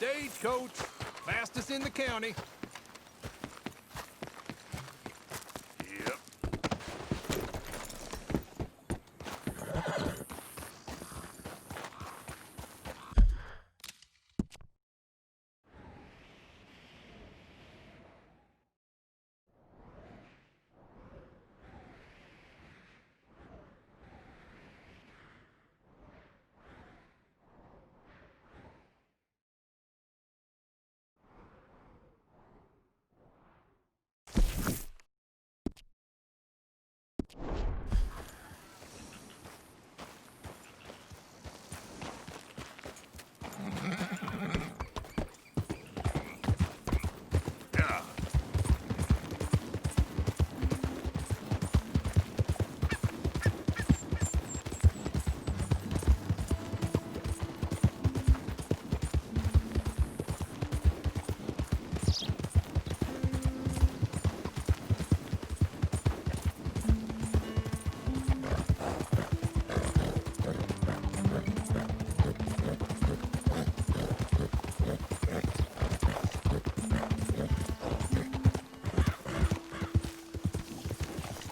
Stagecoach, fastest in the county. Yep. Yeah.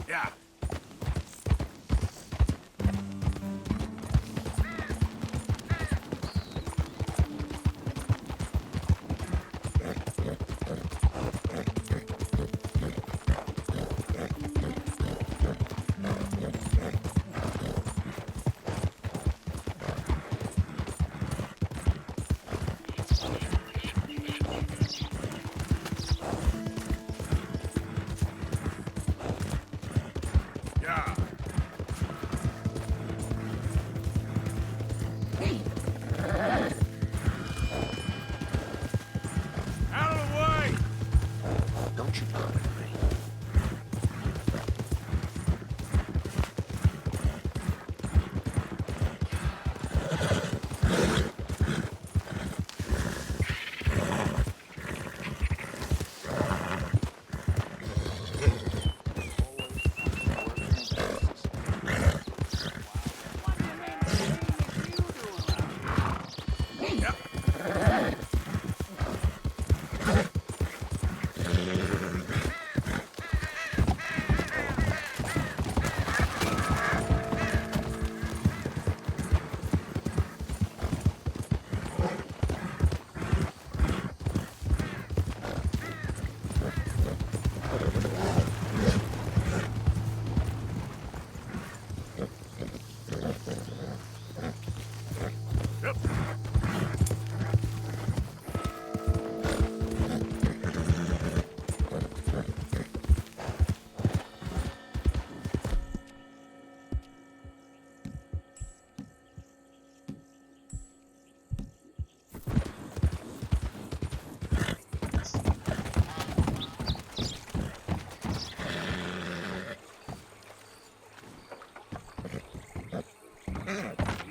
Yeah. Yeah. Out of the way! Don't you come at me. Yep. Yep.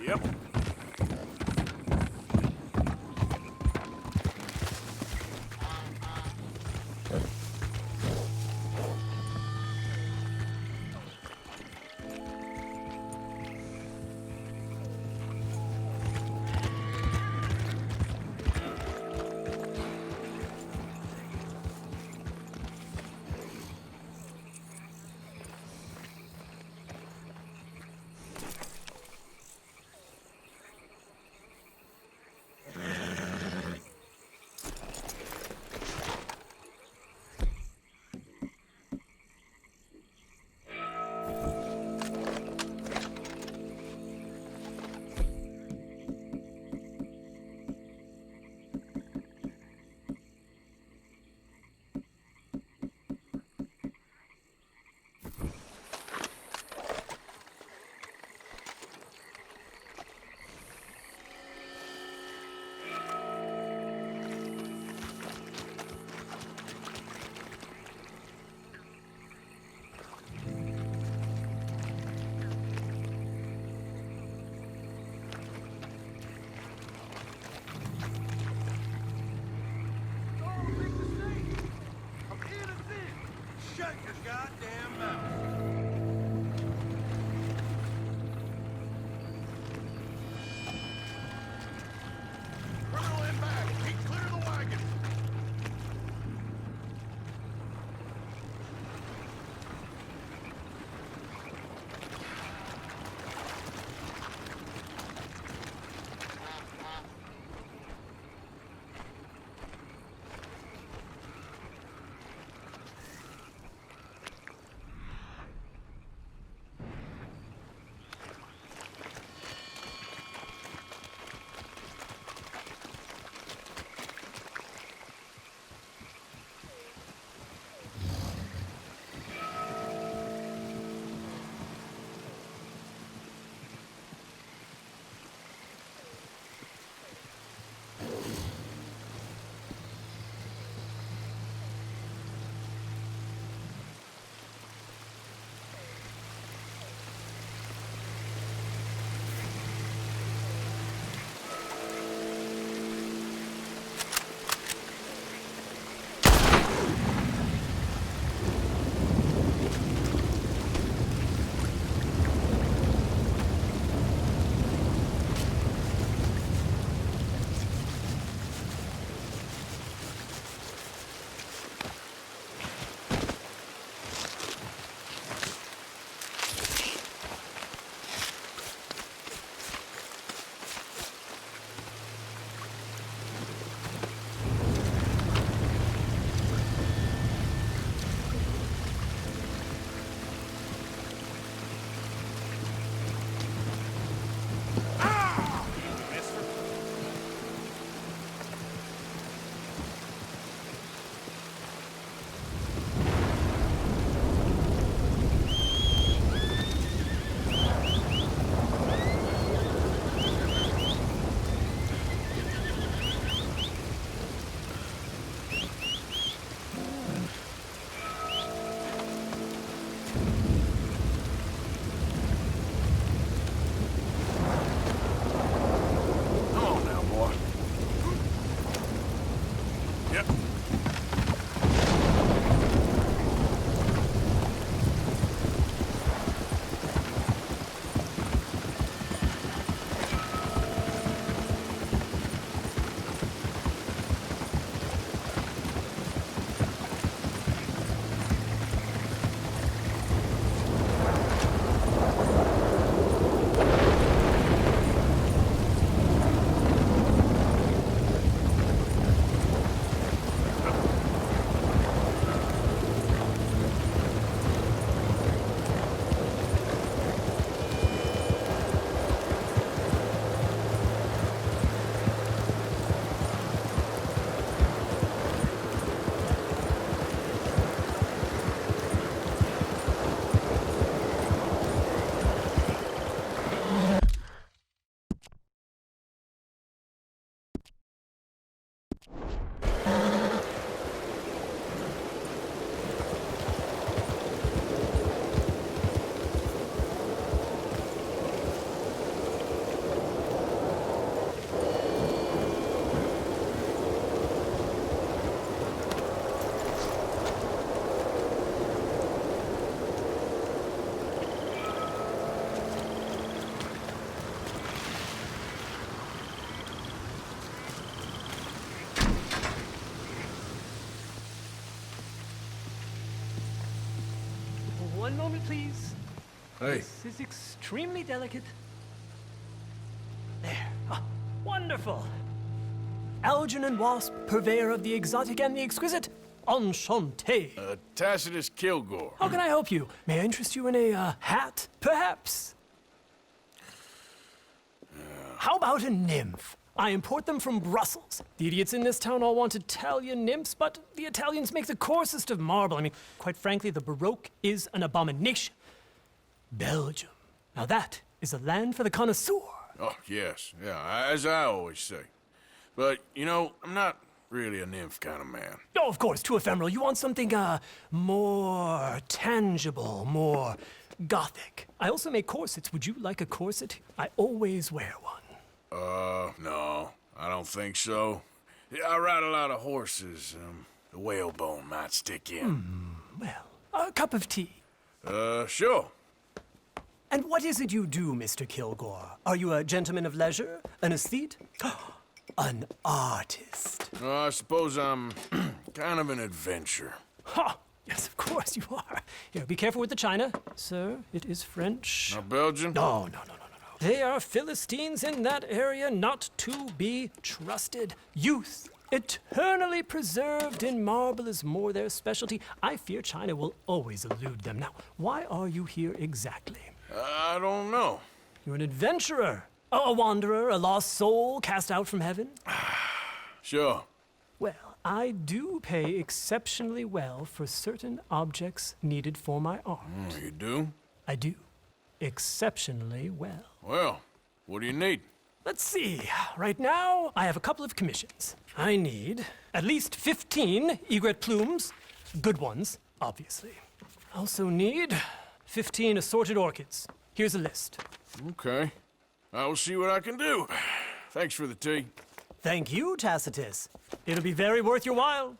Yep. Come on now, boy. Yep. One moment, please. Hey. This is extremely delicate. There. Ah, wonderful. Algernon Wasp, purveyor of the exotic and the exquisite. Enchanté. Tacitus Kilgore. How can I help you? May I interest you in a hat, perhaps? How about a nymph? I import them from Brussels. The idiots in this town all want Italian nymphs, but the Italians make the coarsest of marble. I mean, quite frankly, the Baroque is an abomination. Belgium. Now that is a land for the connoisseur. Oh, yes. Yeah, as I always say. But, you know, I'm not really a nymph kind of man. Oh, of course, too ephemeral. You want something, more tangible, more gothic. I also make corsets. Would you like a corset? I always wear one. No, I don't think so. Yeah, I ride a lot of horses. The whalebone might stick in. Well, a cup of tea. Sure. And what is it you do, Mr. Kilgore? Are you a gentleman of leisure? An aesthete? An artist? I suppose I'm kind of an adventurer. Ha! Yes, of course you are. Here, be careful with the china. Sir, it is French. Not Belgian? No. They are Philistines in that area, not to be trusted. Youth, eternally preserved in marble, is more their specialty. I fear China will always elude them. Now, why are you here exactly? I don't know. You're an adventurer, a wanderer, a lost soul cast out from heaven? Sure. Well, I do pay exceptionally well for certain objects needed for my art. You do? I do. Exceptionally well. Well, what do you need? Let's see. Right now, I have a couple of commissions. I need at least 15 egret plumes. Good ones, obviously. I also need 15 assorted orchids. Here's a list. Okay. I will see what I can do. Thanks for the tea. Thank you, Tacitus. It'll be very worth your while.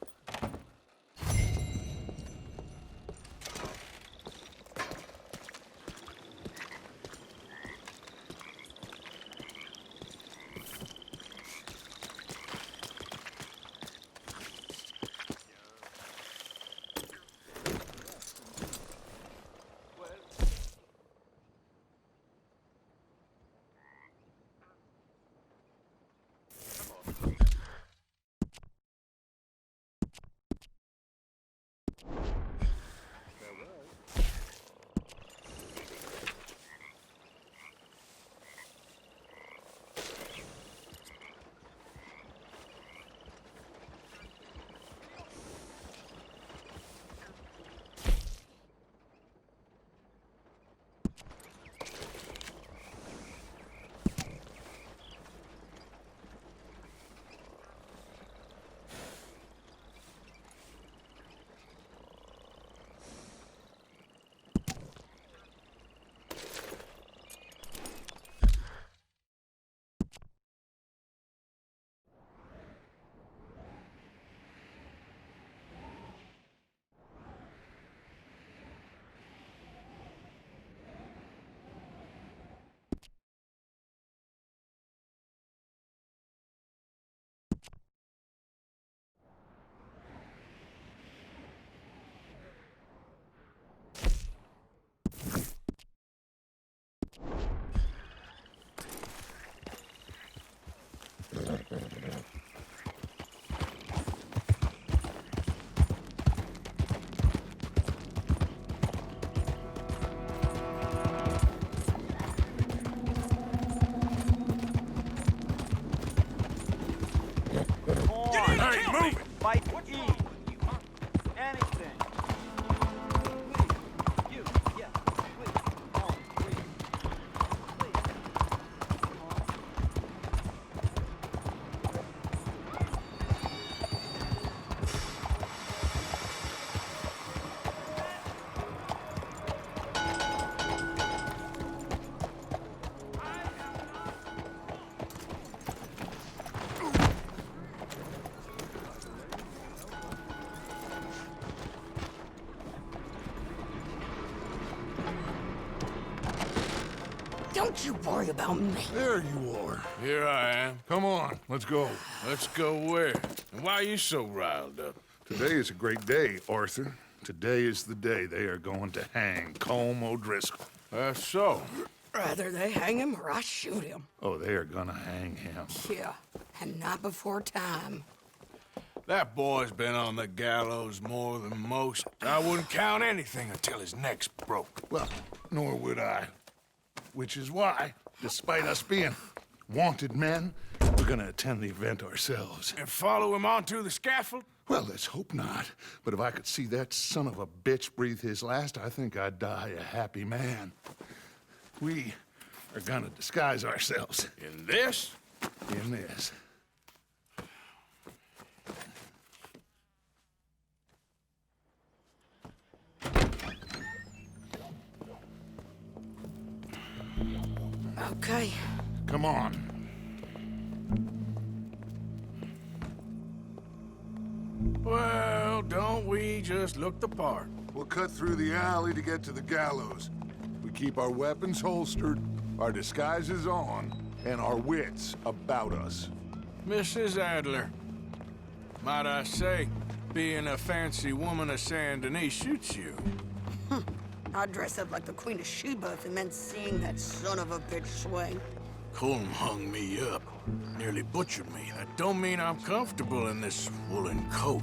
Hey, move it! Fight E. Anything. Please. You. Yeah. Please. Oh, please. Please. Come on. Don't you worry about me. There you are. Here I am. Come on, let's go. Let's go where? And why are you so riled up? Today is a great day, Arthur. Today is the day they are going to hang Colm O'Driscoll. That's so. Rather they hang him or I shoot him. Oh, they are gonna hang him. Yeah, and not before time. That boy's been on the gallows more than most. I wouldn't count anything until his neck's broke. Well, nor would I. Which is why, despite us being wanted men, we're gonna attend the event ourselves. And follow him onto the scaffold? Well, let's hope not. But if I could see that son of a bitch breathe his last, I think I'd die a happy man. We are gonna disguise ourselves In this? in this. Okay. Come on. Well, don't we just look the part? We'll cut through the alley to get to the gallows. We keep our weapons holstered, our disguises on, and our wits about us. Mrs. Adler, might I say, being a fancy woman of Saint Denis shoots you. I'd dress up like the Queen of Sheba if it meant seeing that son of a bitch swing. Colm hung me up, nearly butchered me. That don't mean I'm comfortable in this woolen coat.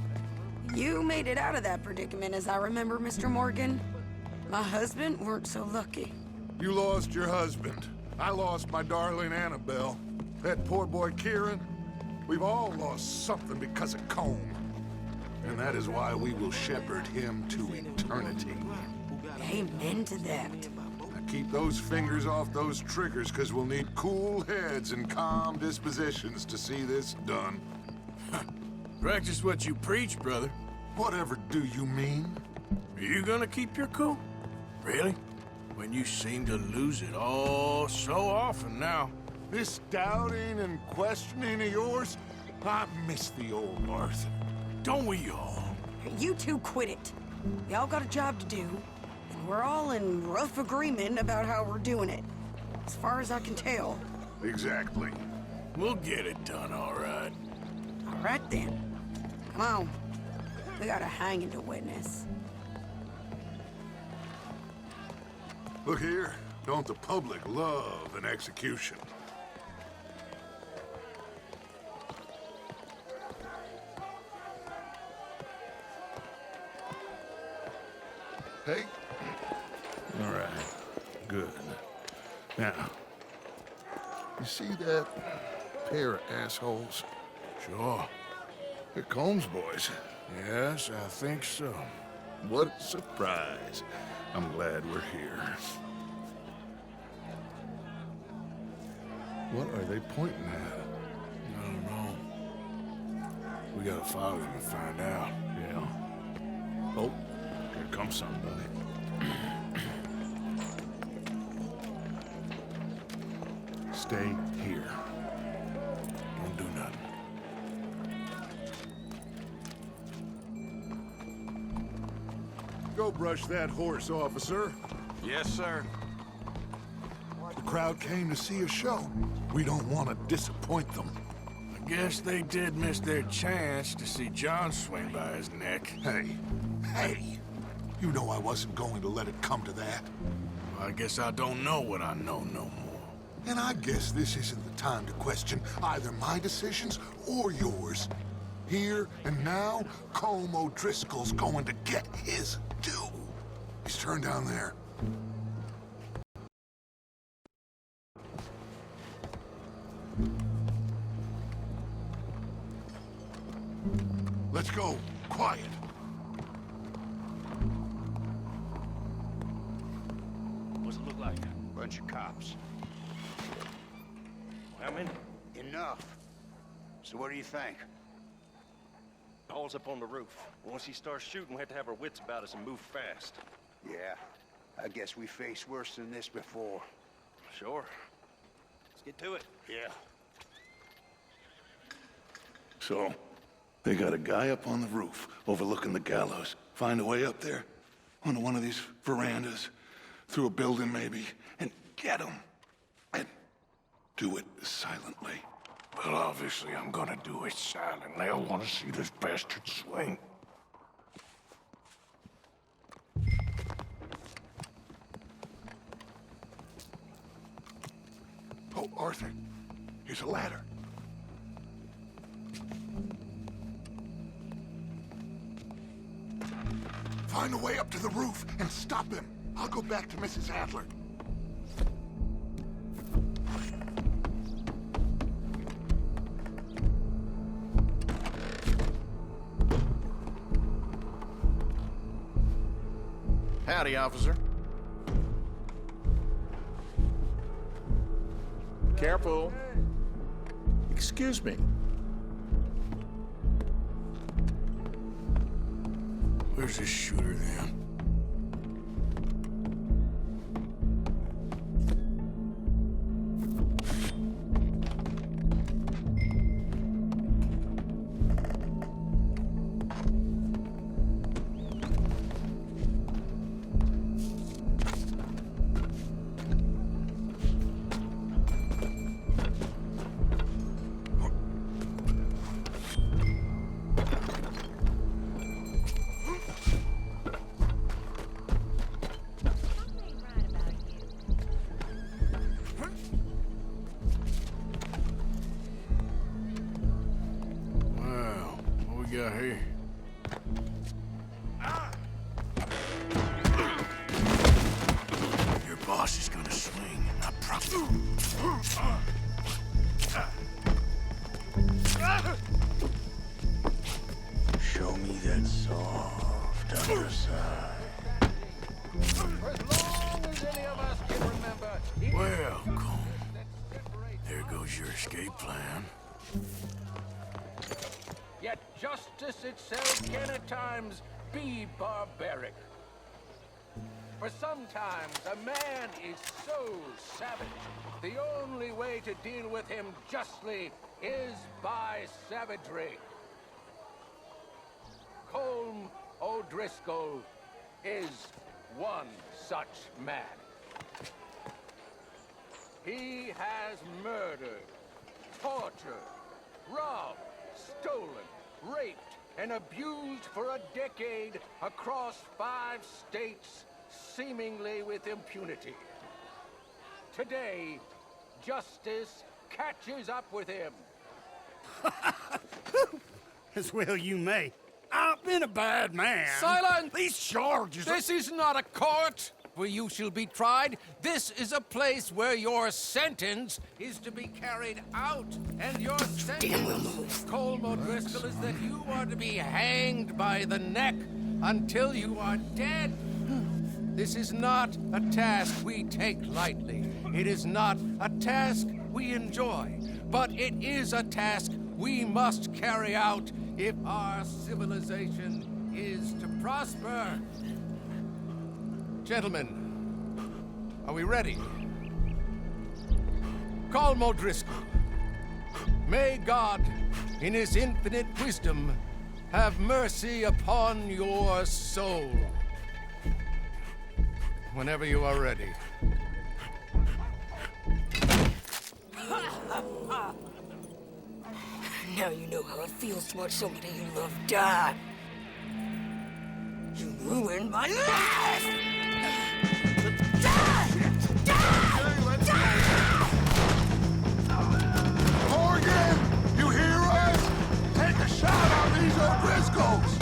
You made it out of that predicament, as I remember, Mr. Morgan. My husband weren't so lucky. You lost your husband. I lost my darling Annabelle. That poor boy Kieran. We've all lost something because of Colm. And that is why we will shepherd him to eternity. Amen to that. Now keep those fingers off those triggers, because we'll need cool heads and calm dispositions to see this done. Practice what you preach, brother. Whatever do you mean? Are you gonna keep your cool? Really? When you seem to lose it all so often now. This doubting and questioning of yours, I miss the old Arthur. Don't we all? You two quit it. Y'all got a job to do, and we're all in rough agreement about how we're doing it. As far as I can tell. Exactly. We'll get it done, all right. All right then. Come on. We got a hanging to witness. Look here, don't the public love an execution? Hey. All right. Good. Now, you see that pair of assholes? Sure. They're Colm's boys. Yes, I think so. What a surprise. I'm glad we're here. What are they pointing at? I don't know. We gotta follow them and find out. Yeah. Oh, here comes somebody. Stay here. Don't do nothing. Go brush that horse, officer. Yes, sir. The crowd came to see a show. We don't want to disappoint them. I guess they did miss their chance to see John swing by his neck. Hey, you know I wasn't going to let it come to that. I guess I don't know what I know no more. And I guess this isn't the time to question either my decisions or yours. Here and now, Colm O'Driscoll's going to get his due. He's turned down there. Driscoll, quiet. What's it look like? Bunch of cops. How many? Enough. So what do you think? Paul's up on the roof. Once he starts shooting, we have to have our wits about us and move fast. Yeah, I guess we faced worse than this before. Sure. Let's get to it. Yeah. So, they got a guy up on the roof overlooking the gallows. Find a way up there, onto one of these verandas, through a building maybe, and get him. And do it silently. Well, obviously I'm gonna do it silently. I want to see this bastard swing. Oh, Arthur, here's a ladder. Find a way up to the roof and stop him. I'll go back to Mrs. Adler. Howdy, officer. Careful. Excuse me. Where's this shooter then? Got here. Your boss is gonna swing, I promise. Show me that soft underside. Well, Colm, there goes your escape plan. Yet justice itself can at times be barbaric. For sometimes a man is so savage, the only way to deal with him justly is by savagery. Colm O'Driscoll is one such man. He has murdered, tortured, robbed, stolen, raped, and abused for a decade across 5 states, seemingly with impunity. Today, justice catches up with him. As well you may. I've been a bad man. Silence! These charges This is not a court where you shall be tried. This is a place where your sentence is to be carried out. And your sentence, Colm O'Driscoll, is that you are to be hanged by the neck until you are dead. This is not a task we take lightly. It is not a task we enjoy. But it is a task we must carry out if our civilization is to prosper. Gentlemen, are we ready? Colm O'Driscoll, may God, in his infinite wisdom, have mercy upon your soul. Whenever you are ready. Now you know how it feels to watch somebody you love die. You ruined my life! Morgan, you hear us? Take a shot on these O'Driscolls!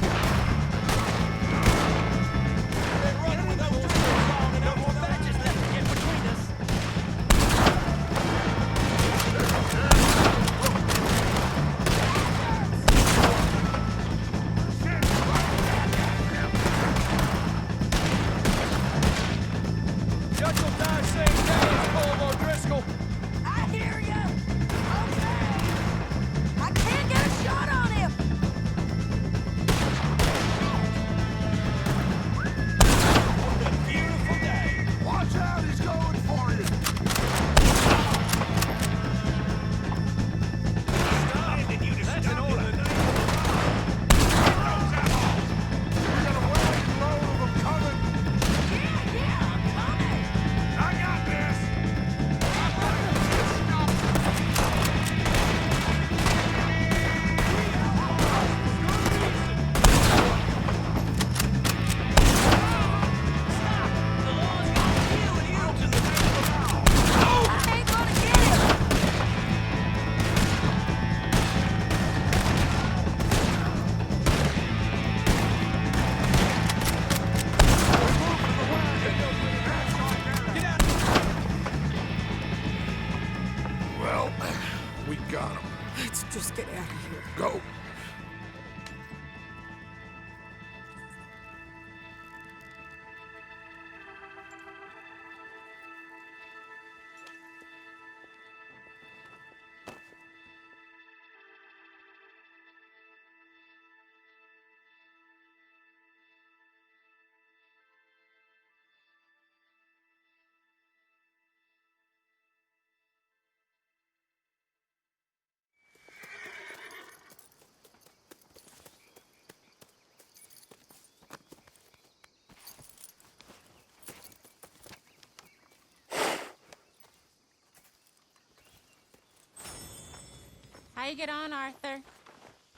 How you get on, Arthur?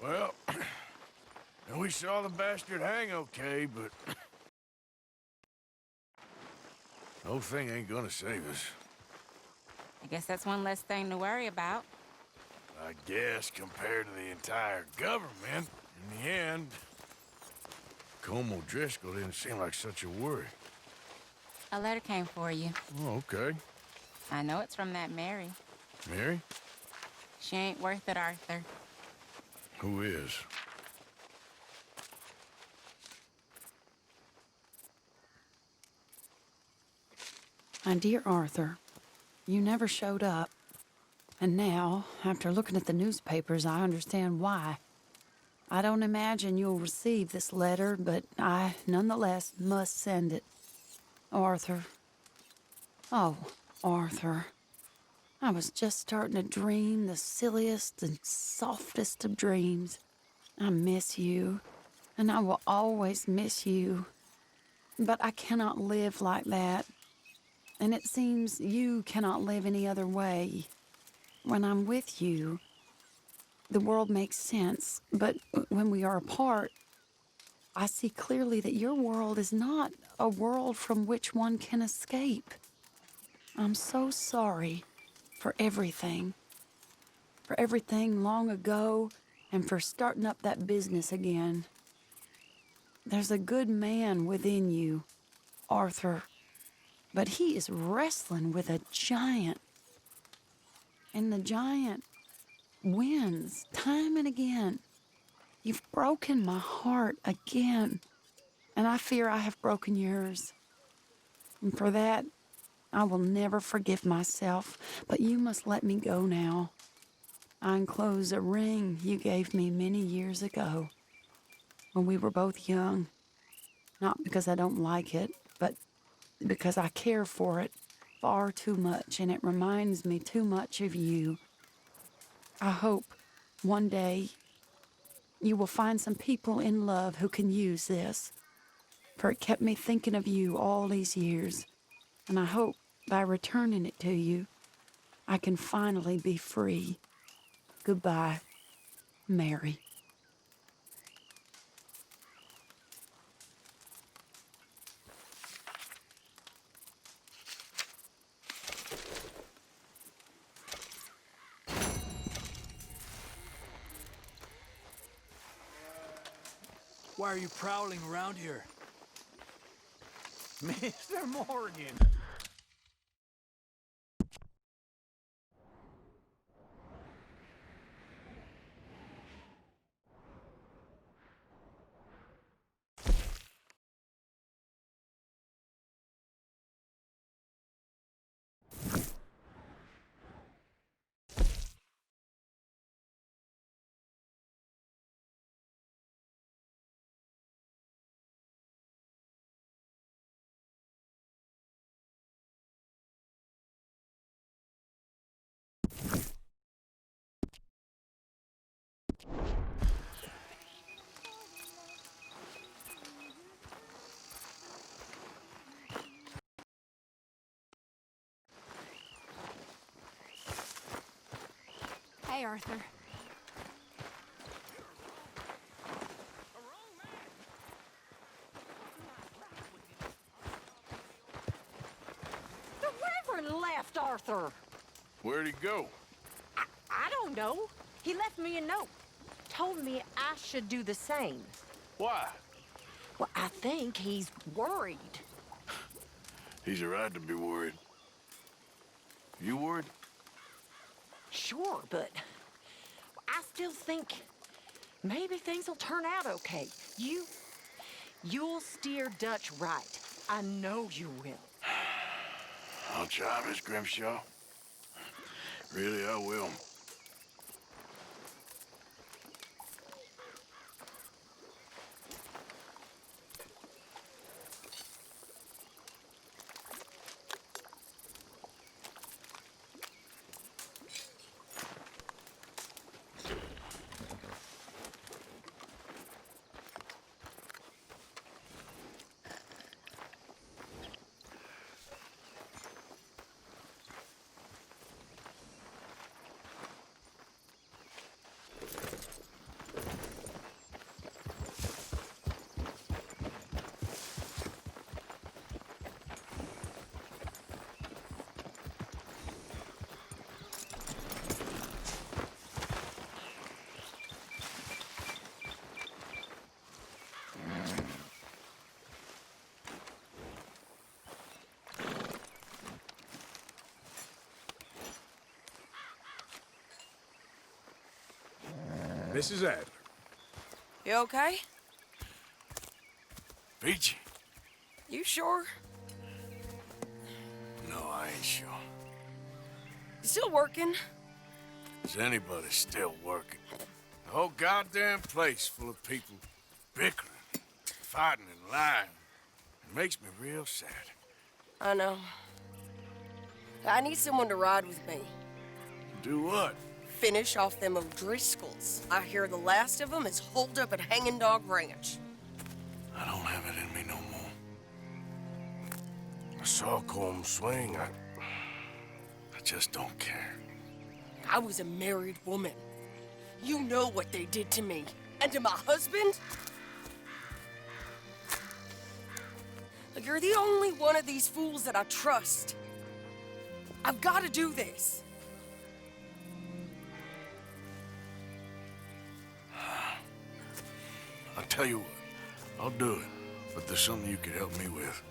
Well, we saw the bastard hang okay, but... the whole thing ain't gonna save us. I guess that's one less thing to worry about. I guess, compared to the entire government, in the end, Colm O'Driscoll didn't seem like such a worry. A letter came for you. Oh, okay. I know it's from that Mary. Mary? She ain't worth it, Arthur. Who is? My dear Arthur, you never showed up. And now, after looking at the newspapers, I understand why. I don't imagine you'll receive this letter, but I, nonetheless, must send it. Arthur. Oh, Arthur. I was just starting to dream the silliest and softest of dreams. I miss you, and I will always miss you. But I cannot live like that. And it seems you cannot live any other way. When I'm with you, the world makes sense. But when we are apart, I see clearly that your world is not a world from which one can escape. I'm so sorry for everything. For everything long ago, and for starting up that business again. There's a good man within you, Arthur. But he is wrestling with a giant. And the giant wins time and again. You've broken my heart again. And I fear I have broken yours. And for that, I will never forgive myself. But you must let me go now. I enclose a ring you gave me many years ago, when we were both young. Not because I don't like it, but because I care for it far too much, and it reminds me too much of you. I hope one day you will find some people in love who can use this, for it kept me thinking of you all these years, and I hope by returning it to you, I can finally be free. Goodbye, Mary. Why are you prowling around here? Mr. Morgan! Hey, Arthur. The Reverend left, Arthur. Where'd he go? I don't know. He left me a note. Told me I should do the same. Why? Well, I think he's worried. He's a right to be worried. You worried? Sure, but I still think maybe things will turn out okay. You'll steer Dutch right. I know you will. I'll try, Miss Grimshaw. Really, I will. Mrs. Adler. You okay? Peachy? You sure? No, I ain't sure. You still working? Is anybody still working? The whole goddamn place full of people bickering, fighting and lying. It makes me real sad. I know. I need someone to ride with me. Do what? Finish off them O'Driscolls. I hear the last of them is holed up at Hanging Dog Ranch. I don't have it in me no more. I saw Colm swing. I just don't care. I was a married woman. You know what they did to me. And to my husband? Like, you're the only one of these fools that I trust. I've got to do this. I'll tell you what, I'll do it, but there's something you could help me with.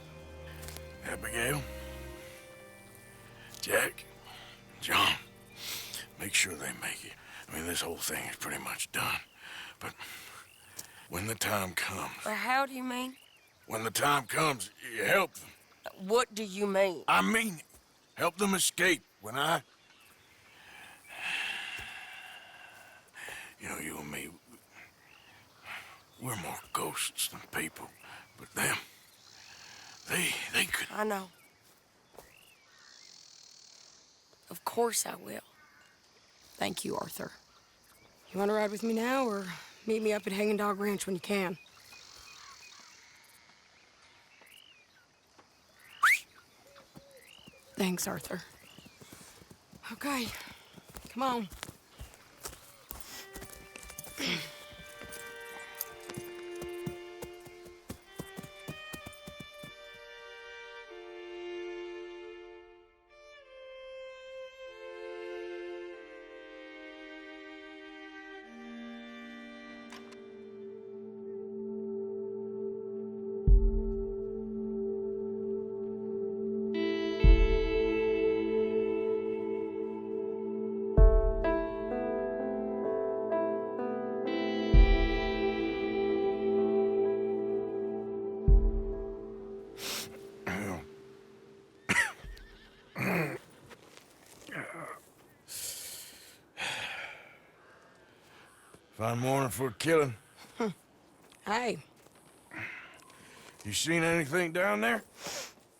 Abigail, Jack, John, make sure they make it. I mean, this whole thing is pretty much done, but when the time comes... How do you mean? When the time comes, you help them. What do you mean? I mean it. Help them escape when I... You know, you and me, we're more ghosts than people, but them, they could... I know. Of course I will. Thank you, Arthur. You want to ride with me now, or meet me up at Hanging Dog Ranch when you can? Thanks, Arthur. Okay, come on. Fine morning for a killing. Hey. You seen anything down there?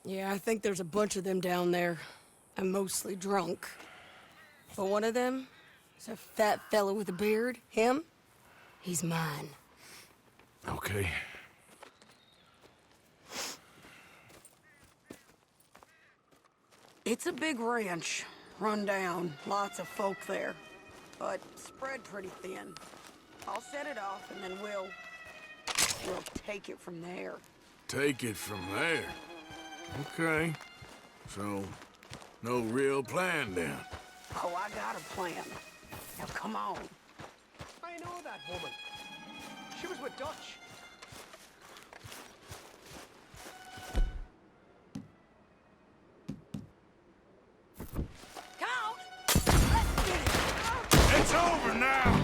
Yeah, I think there's a bunch of them down there. I'm mostly drunk. But one of them is a fat fella with a beard. Him, he's mine. Okay. It's a big ranch, run down, lots of folk there, but spread pretty thin. I'll set it off and then we'll take it from there. Take it from there? Okay. So, no real plan then? Oh, I got a plan. Now come on. I know that woman. She was with Dutch. Count! Let's get it! It's over now!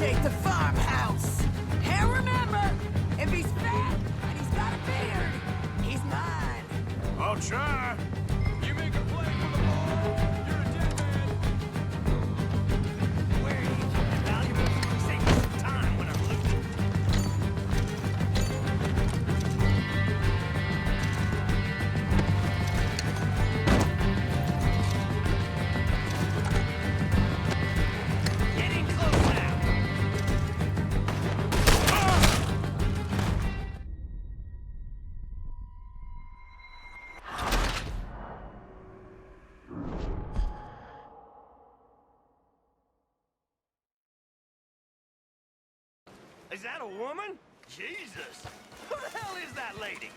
take the farmhouse. And remember, if he's fat and he's got a beard, he's mine. I'll try. You make a play for the ball, you're a dead man. Where you keep the valuables? Save me some time when I'm looting. Getting close now. Is that a woman? Jesus! Who the hell is that lady?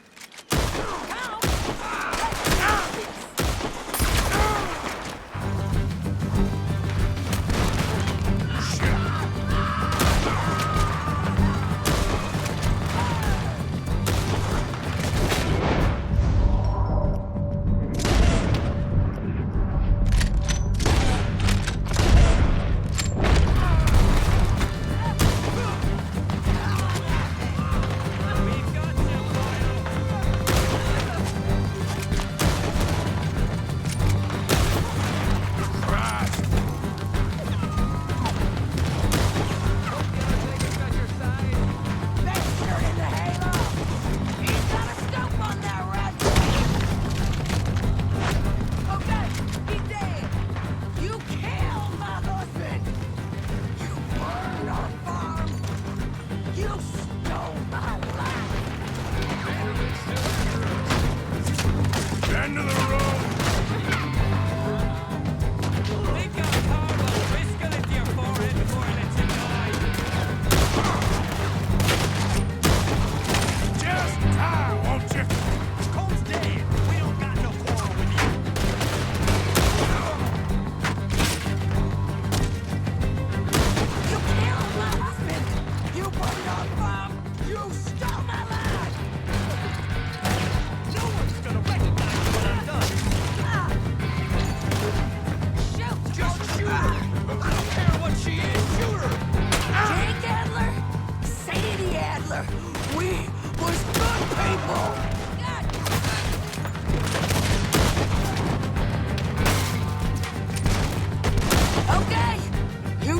We've got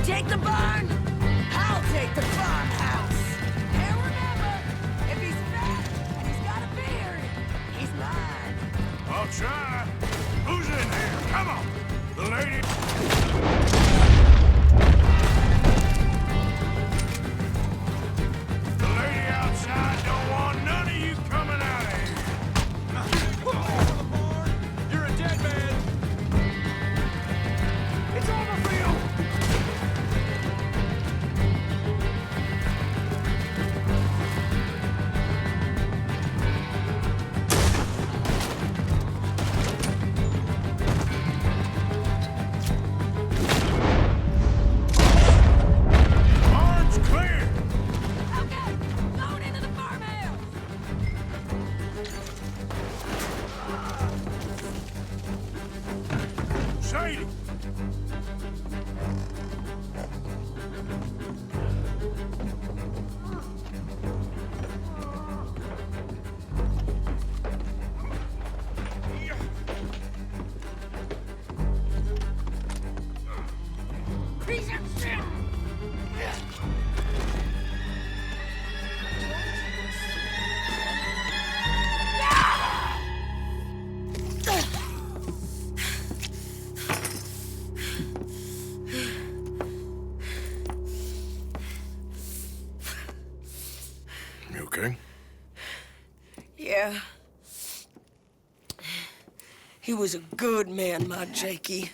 take the barn, I'll take the farmhouse. And remember, if he's fat and he's got a beard, he's mine. I'll try. Who's in here? Come on. The lady... The lady outside don't want none of you coming out of here. You're a dead man. It's over for you. Barn's clear. Okay, going into the farmhouse. Sadie. Piece of shit. You okay? Yeah. He was a good man, my Jakey.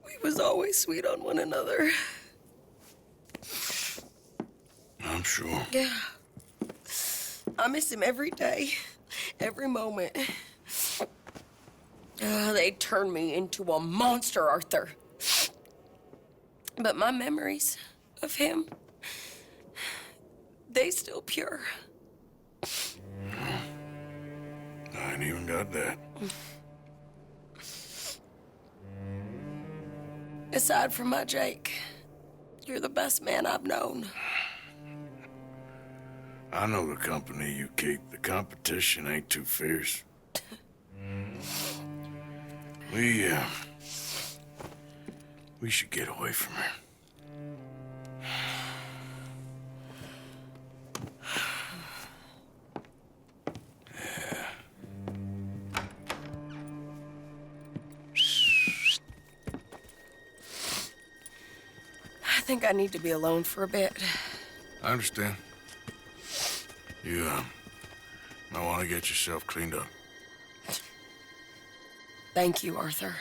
We was always sweet on one another. I'm sure. Yeah. I miss him every day, every moment. They turned me into a monster, Arthur. But my memories of him, they still pure. Ain't even got that. Aside from my Jake, you're the best man I've known. I know the company you keep. The competition ain't too fierce. We should get away from her. I think I need to be alone for a bit. I understand. You, might want to get yourself cleaned up. Thank you, Arthur.